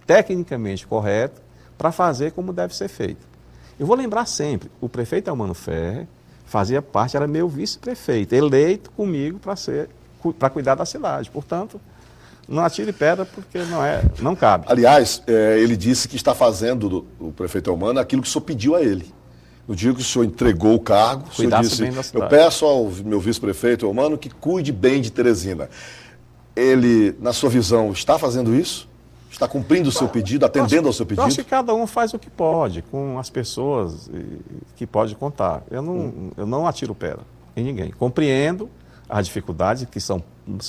tecnicamente correto para fazer como deve ser feito. Eu vou lembrar sempre, o prefeito Elmano Ferrer fazia parte, era meu vice-prefeito, eleito comigo para cuidar da cidade. Portanto, não atire pedra porque não cabe. Aliás, ele disse que está fazendo, o prefeito Elmano, aquilo que o senhor pediu a ele. No dia que o senhor entregou o cargo, o senhor disse, eu peço ao meu vice-prefeito Elmano que cuide bem de Teresina. Ele, na sua visão, está fazendo isso? Está cumprindo o seu pedido, atendendo ao seu pedido? Eu acho que cada um faz o que pode, com as pessoas que pode contar. Eu não atiro pedra em ninguém. Compreendo as dificuldades, que são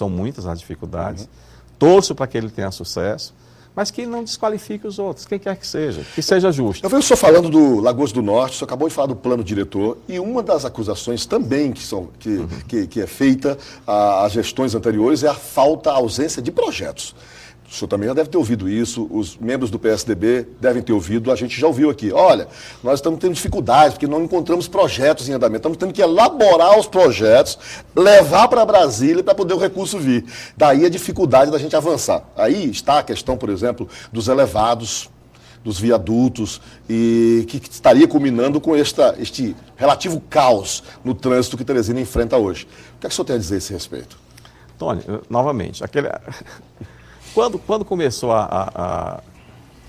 muitas as dificuldades. Torço para que ele tenha sucesso, mas que não desqualifique os outros, quem quer que seja justo. Eu vejo o senhor falando do Lagoas do Norte, o senhor acabou de falar do plano diretor, e uma das acusações também que é feita às gestões anteriores é a ausência de projetos. O senhor também já deve ter ouvido isso, os membros do PSDB devem ter ouvido, a gente já ouviu aqui. Olha, nós estamos tendo dificuldades, porque não encontramos projetos em andamento, estamos tendo que elaborar os projetos, levar para Brasília para poder o recurso vir. Daí a dificuldade da gente avançar. Aí está a questão, por exemplo, dos elevados, dos viadutos, e que estaria culminando com este relativo caos no trânsito que Teresina enfrenta hoje. O que é que o senhor tem a dizer a esse respeito? Tony, novamente, Quando começou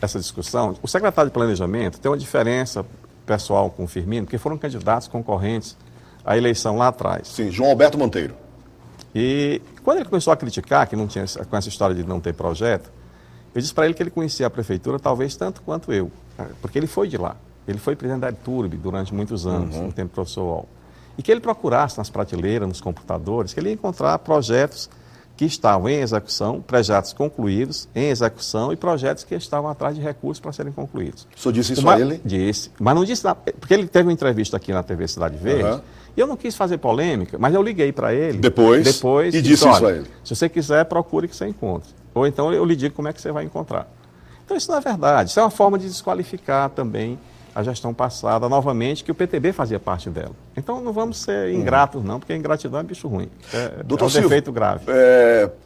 essa discussão, o secretário de Planejamento tem uma diferença pessoal com o Firmino, porque foram candidatos concorrentes à eleição lá atrás. Sim, João Alberto Monteiro. E quando ele começou a criticar, que não tinha, com essa história de não ter projeto, eu disse para ele que ele conhecia a prefeitura talvez tanto quanto eu, porque ele foi de lá. Ele foi presidente da Turb durante muitos anos, no tempo do professor Wall. E que ele procurasse nas prateleiras, nos computadores, que ele ia encontrar projetos que estavam em execução, projetos concluídos, em execução e projetos que estavam atrás de recursos para serem concluídos. O senhor disse isso a ele? Disse, mas não disse, porque ele teve uma entrevista aqui na TV Cidade Verde, e eu não quis fazer polêmica, mas eu liguei para ele. Depois e disse isso a ele. Se você quiser, procure que você encontre. Ou então eu lhe digo como é que você vai encontrar. Então isso não é verdade, isso é uma forma de desqualificar também a gestão passada, novamente, que o PTB fazia parte dela. Então não vamos ser ingratos, não, porque a ingratidão é bicho ruim. É um defeito grave.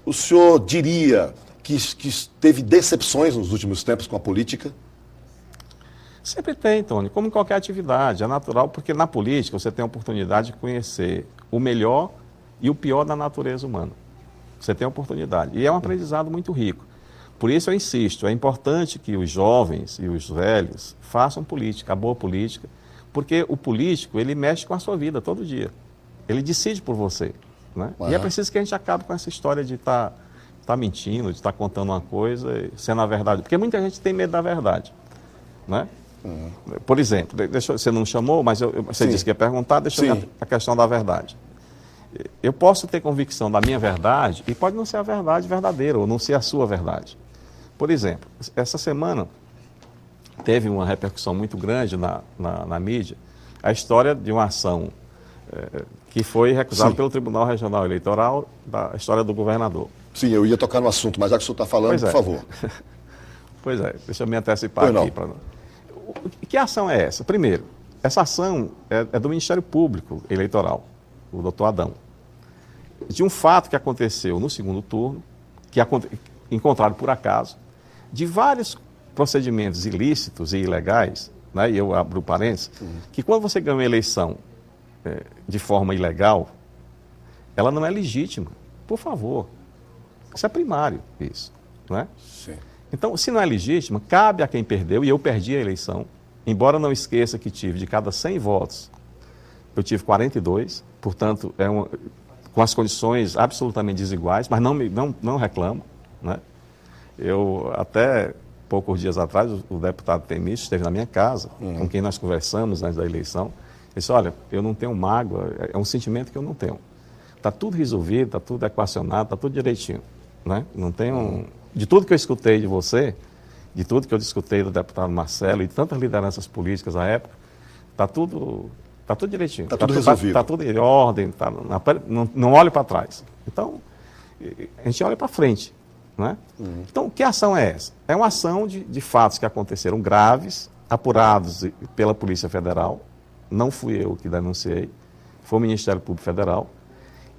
O senhor diria que teve decepções nos últimos tempos com a política? Sempre tem, Tony, como em qualquer atividade. É natural, porque na política você tem a oportunidade de conhecer o melhor e o pior da natureza humana. Você tem a oportunidade. E é um aprendizado muito rico. Por isso eu insisto, é importante que os jovens e os velhos façam política, a boa política, porque o político, ele mexe com a sua vida todo dia. Ele decide por você, né? E é preciso que a gente acabe com essa história de estar mentindo, de estar contando uma coisa sendo a verdade, porque muita gente tem medo da verdade, né? Por exemplo, você não chamou, mas você disse que ia perguntar, deixa eu ver a questão da verdade. Eu posso ter convicção da minha verdade e pode não ser a verdade verdadeira, ou não ser a sua verdade. Por exemplo, essa semana teve uma repercussão muito grande na mídia a história de uma ação que foi recusada pelo Tribunal Regional Eleitoral, da história do governador. Sim, eu ia tocar no assunto, mas já que o senhor está falando, por favor. Pois é, deixa eu me antecipar aqui. Que ação é essa? Primeiro, essa ação é do Ministério Público Eleitoral, o doutor Adão, de um fato que aconteceu no segundo turno, encontrado por acaso, de vários procedimentos ilícitos e ilegais, né, e eu abro parênteses, que quando você ganha uma eleição de forma ilegal, ela não é legítima. Por favor. Isso é primário, isso. Não é? Sim. Então, se não é legítima, cabe a quem perdeu, e eu perdi a eleição, embora não esqueça que tive de cada 100 votos, eu tive 42, portanto, com as condições absolutamente desiguais, mas não reclamo, né? Eu, até poucos dias atrás, o deputado Temício esteve na minha casa, com quem nós conversamos antes da eleição. Ele disse, olha, eu não tenho mágoa, é um sentimento que eu não tenho. Está tudo resolvido, está tudo equacionado, está tudo direitinho, né? Não tenho... De tudo que eu escutei de você, de tudo que eu escutei do deputado Marcelo e de tantas lideranças políticas à época, está tudo direitinho. Está tudo resolvido. Está tudo em ordem, não olho para trás. Então, a gente olha para frente. Né? Então, que ação é essa? É uma ação de fatos que aconteceram graves, apurados pela Polícia Federal. Não fui eu que denunciei, foi o Ministério Público Federal.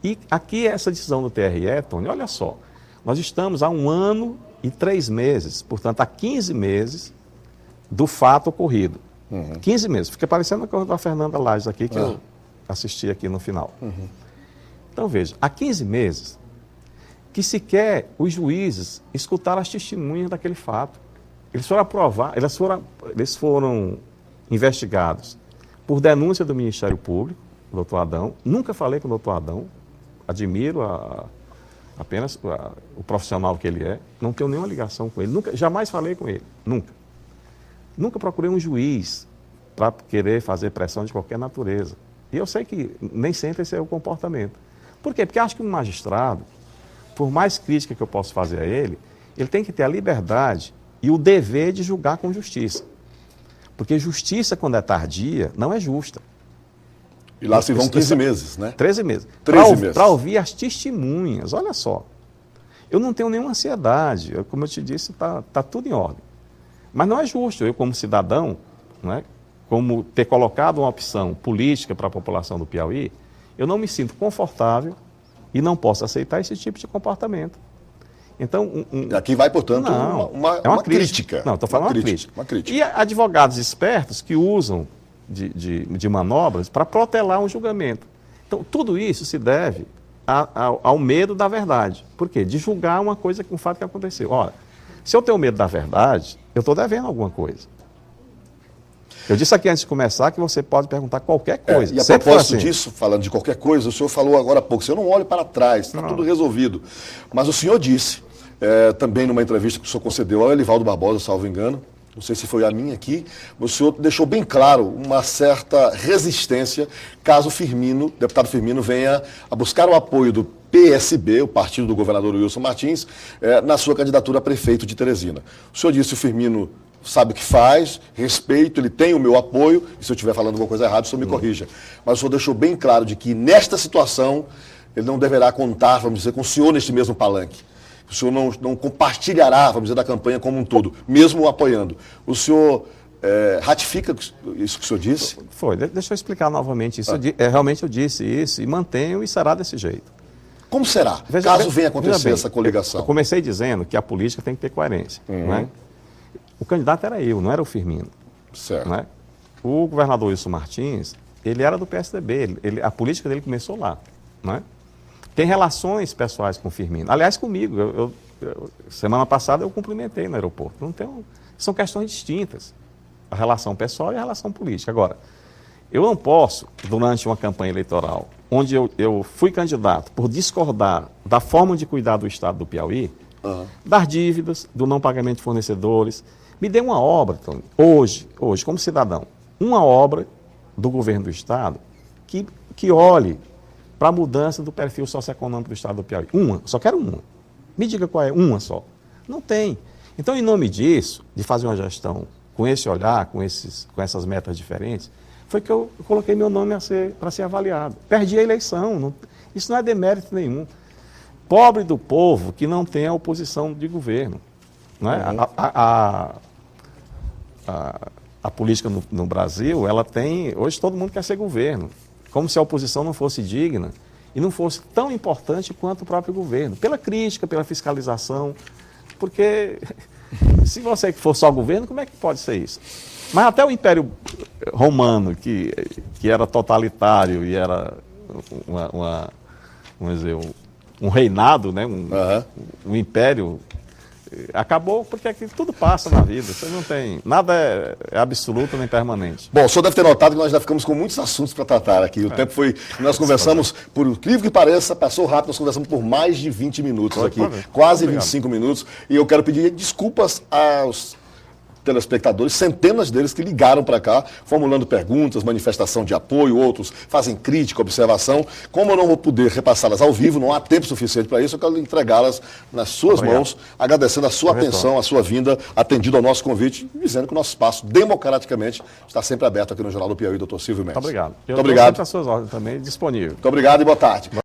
E aqui essa decisão do TRE, Tony, olha só, nós estamos há um ano e 3 meses, portanto, há 15 meses do fato ocorrido. 15 meses. Fica parecendo a coisa da Fernanda Lages aqui, que eu assisti aqui no final. Então, veja, há 15 meses que sequer os juízes escutaram as testemunhas daquele fato. Eles foram aprovar, eles foram investigados por denúncia do Ministério Público, o doutor Adão. Nunca falei com o doutor Adão, admiro apenas o profissional que ele é, não tenho nenhuma ligação com ele, jamais falei com ele, nunca. Nunca procurei um juiz para querer fazer pressão de qualquer natureza. E eu sei que nem sempre esse é o comportamento. Por quê? Porque acho que um magistrado, por mais crítica que eu possa fazer a ele tem que ter a liberdade e o dever de julgar com justiça. Porque justiça, quando é tardia, não é justa. E lá se vão 13 meses, né? 13 meses. 13 meses. Para ouvir as testemunhas, olha só. Eu não tenho nenhuma ansiedade, como eu te disse, tá tudo em ordem. Mas não é justo, eu como cidadão, né, como ter colocado uma opção política para a população do Piauí, eu não me sinto confortável e não posso aceitar esse tipo de comportamento. Então, aqui vai, portanto, uma crítica. Não, estou falando uma crítica. E advogados espertos que usam de manobras para protelar um julgamento. Então, tudo isso se deve ao medo da verdade. Por quê? De julgar um fato que aconteceu. Ora, se eu tenho medo da verdade, eu estou devendo alguma coisa. Eu disse aqui antes de começar que você pode perguntar qualquer coisa. E a propósito disso, falando de qualquer coisa, o senhor falou agora há pouco, eu não olho para trás, está tudo resolvido. Mas o senhor disse, também numa entrevista que o senhor concedeu ao Elivaldo Barbosa, salvo engano, não sei se foi a minha aqui, o senhor deixou bem claro uma certa resistência caso o deputado Firmino venha a buscar o apoio do PSB, o partido do governador Wilson Martins, na sua candidatura a prefeito de Teresina. O senhor disse que o Firmino sabe o que faz, respeito, ele tem o meu apoio, e se eu estiver falando alguma coisa errada, o senhor me corrija. Mas o senhor deixou bem claro de que nesta situação ele não deverá contar, vamos dizer, com o senhor neste mesmo palanque. O senhor não compartilhará, vamos dizer, da campanha como um todo, mesmo o apoiando. O senhor ratifica isso que o senhor disse? Foi, deixa eu explicar novamente isso. Realmente eu disse isso e mantenho e será desse jeito. Como será, caso venha acontecer essa coligação? Eu comecei dizendo que a política tem que ter coerência. Né? O candidato era eu, não era o Firmino. Certo. Né? O governador Wilson Martins, ele era do PSDB, a política dele começou lá. Né? Tem relações pessoais com o Firmino. Aliás, comigo. Semana passada eu cumprimentei no aeroporto. São questões distintas. A relação pessoal e a relação política. Agora, eu não posso, durante uma campanha eleitoral, onde eu fui candidato por discordar da forma de cuidar do Estado do Piauí, das dívidas, do não pagamento de fornecedores, me dê uma obra, Tony, hoje, como cidadão, uma obra do governo do Estado que olhe para a mudança do perfil socioeconômico do Estado do Piauí. Só quero uma. Me diga qual é, uma só. Não tem. Então, em nome disso, de fazer uma gestão com esse olhar, com essas metas diferentes, foi que eu coloquei meu nome para ser avaliado. Perdi a eleição, isso não é demérito nenhum. Pobre do povo que não tem a oposição de governo. Não é? A política no Brasil, ela tem... Hoje todo mundo quer ser governo. Como se a oposição não fosse digna e não fosse tão importante quanto o próprio governo. Pela crítica, pela fiscalização. Porque se você for só governo, como é que pode ser isso? Mas até o Império Romano, que era totalitário e era vamos dizer, um reinado, né? Um império, acabou porque aqui tudo passa na vida. Você não tem... Nada é absoluto nem permanente. Bom, o senhor deve ter notado que nós já ficamos com muitos assuntos para tratar aqui. O tempo foi... Nós conversamos, por incrível que pareça, passou rápido, nós conversamos por mais de 20 minutos aqui. Quase 25 minutos. E eu quero pedir desculpas aos telespectadores, centenas deles que ligaram para cá, formulando perguntas, manifestação de apoio, outros fazem crítica, observação. Como eu não vou poder repassá-las ao vivo, não há tempo suficiente para isso, eu quero entregá-las nas suas mãos, agradecendo a sua atenção, a sua vinda, atendido ao nosso convite, dizendo que o nosso espaço, democraticamente, está sempre aberto aqui no Jornal do Piauí, doutor Silvio Mendes. Muito obrigado. Muito obrigado. Sempre às suas ordens também, disponível. Muito obrigado e boa tarde.